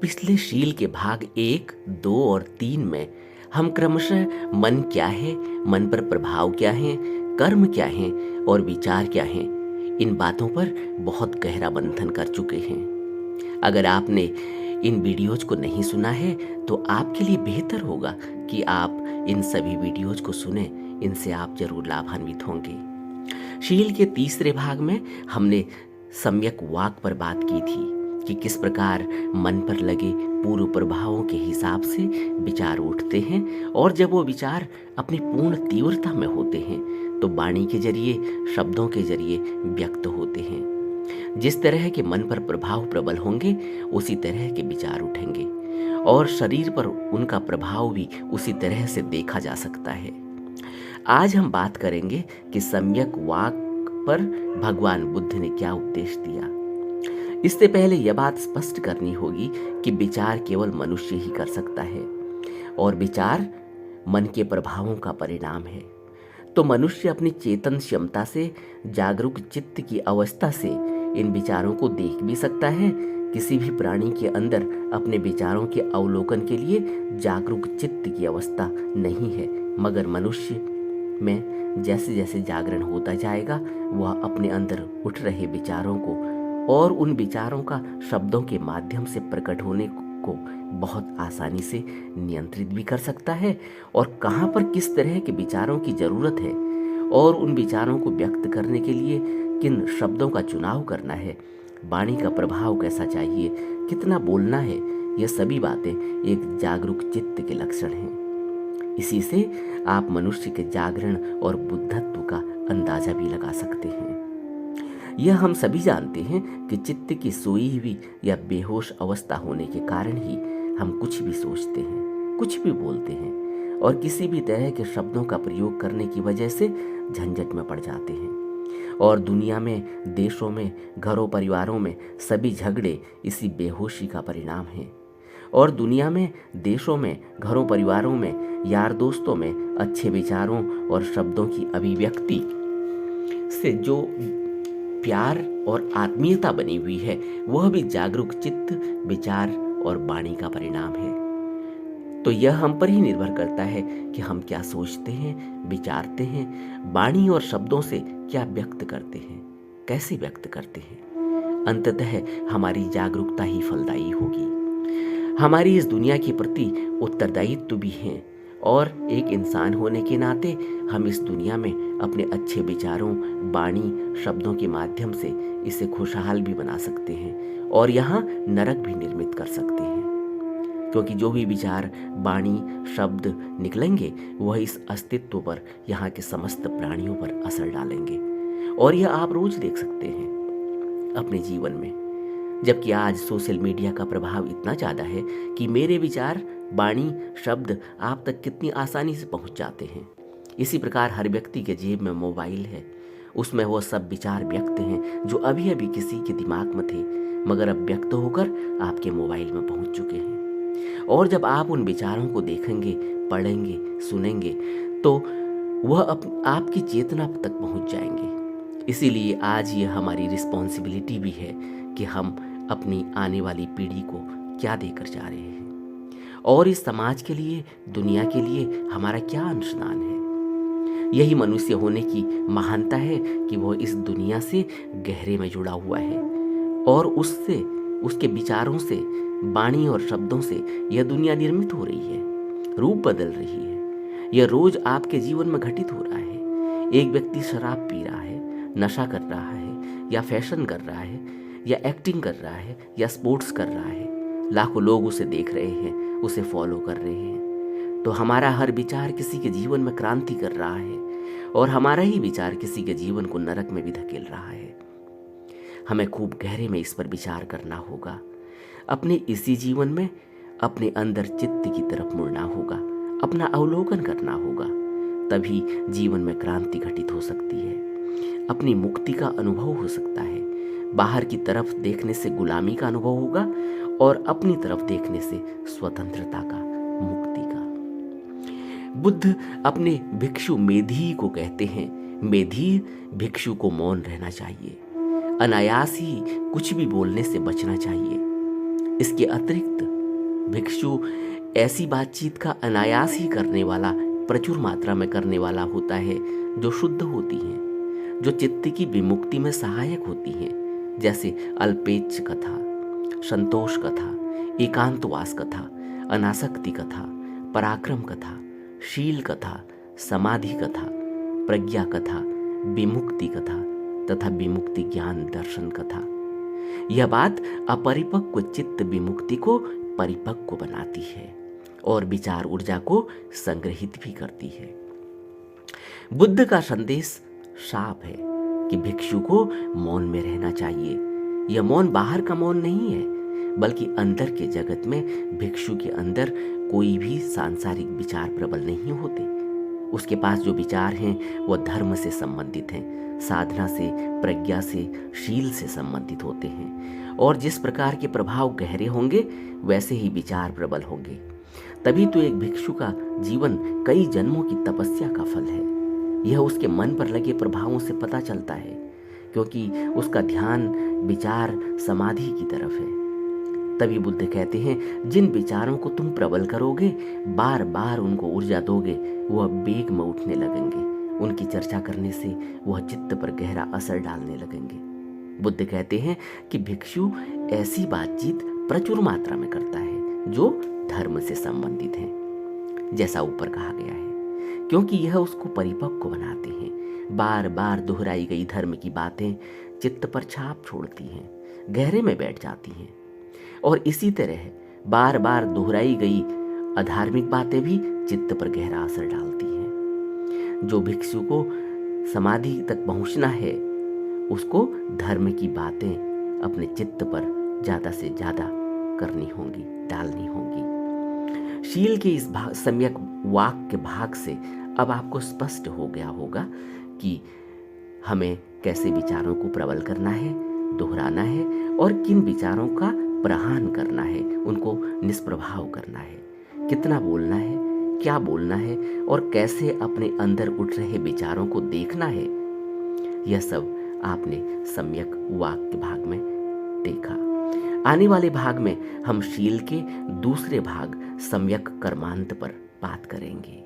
पिछले शील के भाग 1, 2 और 3 में हम क्रमशः मन क्या है, मन पर प्रभाव क्या है, कर्म क्या है और विचार क्या है, इन बातों पर बहुत गहरा मंथन कर चुके हैं। अगर आपने इन वीडियोज को नहीं सुना है तो आपके लिए बेहतर होगा कि आप इन सभी वीडियोज को सुने, इनसे आप जरूर लाभान्वित होंगे। शील के तीसरे भाग में हमने सम्यक वाक पर बात की थी कि किस प्रकार मन पर लगे पूर्व प्रभावों के हिसाब से विचार उठते हैं और जब वो विचार अपनी पूर्ण तीव्रता में होते हैं तो वाणी के जरिए, शब्दों के जरिए व्यक्त होते हैं। जिस तरह के मन पर प्रभाव प्रबल होंगे उसी तरह के विचार उठेंगे और शरीर पर उनका प्रभाव भी उसी तरह से देखा जा सकता है। आज हम बात करेंगे कि सम्यक वाक पर भगवान बुद्ध ने क्या उपदेश दिया। इससे पहले यह बात स्पष्ट करनी होगी कि विचार केवल मनुष्य ही कर सकता है और विचार मन के प्रभावों का परिणाम है। तो मनुष्य अपनी चेतन क्षमता से, जागरूक चित्त की अवस्था से इन विचारों को देख भी सकता है। किसी भी प्राणी के अंदर अपने विचारों के अवलोकन के लिए जागरूक चित्त की अवस्था नहीं है, मगर मनुष्य में जैसे जैसे जागरण होता जाएगा वह अपने अंदर उठ रहे विचारों को और उन विचारों का शब्दों के माध्यम से प्रकट होने को बहुत आसानी से नियंत्रित भी कर सकता है और कहाँ पर किस तरह के विचारों की ज़रूरत है और उन विचारों को व्यक्त करने के लिए किन शब्दों का चुनाव करना है, वाणी का प्रभाव कैसा चाहिए, कितना बोलना है, ये सभी बातें एक जागरूक चित्त के लक्षण हैं। इसी से आप मनुष्य के जागरण और बुद्धत्व का अंदाजा भी लगा सकते हैं। यह हम सभी जानते हैं कि चित्त की सोई हुई या बेहोश अवस्था होने के कारण ही हम कुछ भी सोचते हैं, कुछ भी बोलते हैं और किसी भी तरह के शब्दों का प्रयोग करने की वजह से झंझट में पड़ जाते हैं। और दुनिया में, देशों में, घरों परिवारों में सभी झगड़े इसी बेहोशी का परिणाम हैं। और दुनिया में, देशों में, घरों परिवारों में, यार दोस्तों में अच्छे विचारों और शब्दों की अभिव्यक्ति से जो प्यार और आत्मीयता बनी हुई है वह भी जागरूक चित्त, विचार और वाणी का परिणाम है। तो यह हम पर ही निर्भर करता है कि हम क्या सोचते हैं, विचारते हैं, वाणी और शब्दों से क्या व्यक्त करते हैं, कैसे व्यक्त करते हैं। अंततः हमारी जागरूकता ही फलदायी होगी। हमारी इस दुनिया के प्रति उत्तरदायित्व भी है और एक इंसान होने के नाते हम इस दुनिया में अपने अच्छे विचारों, वाणी, शब्दों के माध्यम से इसे खुशहाल भी बना सकते हैं और यहाँ नरक भी निर्मित कर सकते हैं। क्योंकि जो भी विचार, वाणी, शब्द निकलेंगे वह इस अस्तित्व पर, यहाँ के समस्त प्राणियों पर असर डालेंगे और यह आप रोज देख सकते हैं अपने जीवन में। जबकि आज सोशल मीडिया का प्रभाव इतना ज़्यादा है कि मेरे विचार, वाणी, शब्द आप तक कितनी आसानी से पहुंच जाते हैं। इसी प्रकार हर व्यक्ति के जेब में मोबाइल है, उसमें वो सब विचार व्यक्त हैं जो अभी अभी किसी के दिमाग में थे मगर अब व्यक्त होकर आपके मोबाइल में पहुंच चुके हैं। और जब आप उन विचारों को देखेंगे, पढ़ेंगे, सुनेंगे तो वह आपकी चेतना तक पहुंच जाएंगे। इसीलिए आज ये हमारी रिस्पॉन्सिबिलिटी भी है कि हम अपनी आने वाली पीढ़ी को क्या देकर जा रहे हैं और इस समाज के लिए, दुनिया के लिए हमारा क्या अंशदान है। यही मनुष्य होने की महानता है कि वो इस दुनिया से गहरे में जुड़ा हुआ है और उससे, उसके विचारों से, वाणी और शब्दों से यह दुनिया निर्मित हो रही है, रूप बदल रही है। यह रोज आपके जीवन में घटित हो रहा है। एक व्यक्ति शराब पी रहा है, नशा कर रहा है या फैशन कर रहा है या एक्टिंग कर रहा है या स्पोर्ट्स कर रहा है। लाखों लोग उसे देख रहे हैं, उसे फॉलो कर रहे हैं। तो हमारा हर विचार किसी के जीवन में क्रांति कर रहा है और हमारा ही विचार किसी के जीवन को नरक में भी धकेल रहा है। हमें खूब गहरे में इस पर विचार करना होगा। अपने इसी जीवन में अपने अंदर चित्त की तरफ मुड़ना होगा, अपना अवलोकन करना होगा, तभी जीवन में क्रांति घटित हो सकती है, अपनी मुक्ति का अनुभव हो सकता है। बाहर की तरफ देखने से गुलामी का अनुभव होगा और अपनी तरफ देखने से स्वतंत्रता का, मुक्ति का। बुद्ध अपने भिक्षु मेधी को कहते हैं, मेधी भिक्षु को मौन रहना चाहिए, अनायास ही कुछ भी बोलने से बचना चाहिए। इसके अतिरिक्त भिक्षु ऐसी बातचीत का अनायास ही करने वाला, प्रचुर मात्रा में करने वाला होता है जो शुद्ध होती है, जो चित्त की विमुक्ति में सहायक होती है, जैसे अल्पेच्छ कथा, संतोष कथा, एकांतवास कथा, अनासक्ति कथा, पराक्रम कथा, शील कथा, समाधि कथा, प्रज्ञा कथा, विमुक्ति कथा तथा विमुक्ति ज्ञान दर्शन कथा। यह बात अपरिपक्व चित्त विमुक्ति को परिपक्व बनाती है और विचार ऊर्जा को संग्रहित भी करती है। बुद्ध का संदेश साफ है कि भिक्षु को मौन में रहना चाहिए। यह मौन बाहर का मौन नहीं है, बल्कि अंदर के जगत में भिक्षु के अंदर कोई भी सांसारिक विचार प्रबल नहीं होते। उसके पास जो विचार हैं वह धर्म से संबंधित हैं, साधना से, प्रज्ञा से, शील से संबंधित होते हैं। और जिस प्रकार के प्रभाव गहरे होंगे वैसे ही विचार प्रबल होंगे। तभी तो एक भिक्षु का जीवन कई जन्मों की तपस्या का फल है। यह उसके मन पर लगे प्रभावों से पता चलता है, क्योंकि उसका ध्यान विचार समाधि की तरफ है। तभी बुद्ध कहते हैं, जिन विचारों को तुम प्रबल करोगे, बार बार उनको ऊर्जा दोगे, वह वेग में उठने लगेंगे। उनकी चर्चा करने से वह चित्त पर गहरा असर डालने लगेंगे। बुद्ध कहते हैं कि भिक्षु ऐसी बातचीत प्रचुर मात्रा में करता है जो धर्म से संबंधित है, जैसा ऊपर कहा गया है, क्योंकि यह उसको परिपक्व बनाते हैं। बार बार दोहराई गई धर्म की बातें चित्त पर छाप छोड़ती हैं, गहरे में बैठ जाती हैं। और इसी तरह बार बार दोहराई गई अधार्मिक बातें भी चित्त पर गहरा असर डालती हैं। जो भिक्षु को समाधि तक पहुंचना है, उसको धर्म की बातें अपने चित्त पर ज्यादा से ज्यादा करनी होंगी, डालनी होंगी। शील के इस सम्यक वाक के भाग से अब आपको स्पष्ट हो गया होगा कि हमें कैसे विचारों को प्रबल करना है, दोहराना है और किन विचारों का प्रहान करना है, उनको निष्प्रभाव करना है। कितना बोलना है, क्या बोलना है और कैसे अपने अंदर उठ रहे विचारों को देखना है, यह सब आपने सम्यक वाक के भाग में देखा। आने वाले भाग में हम शील के दूसरे भाग सम्यक कर्मांत पर बात करेंगे।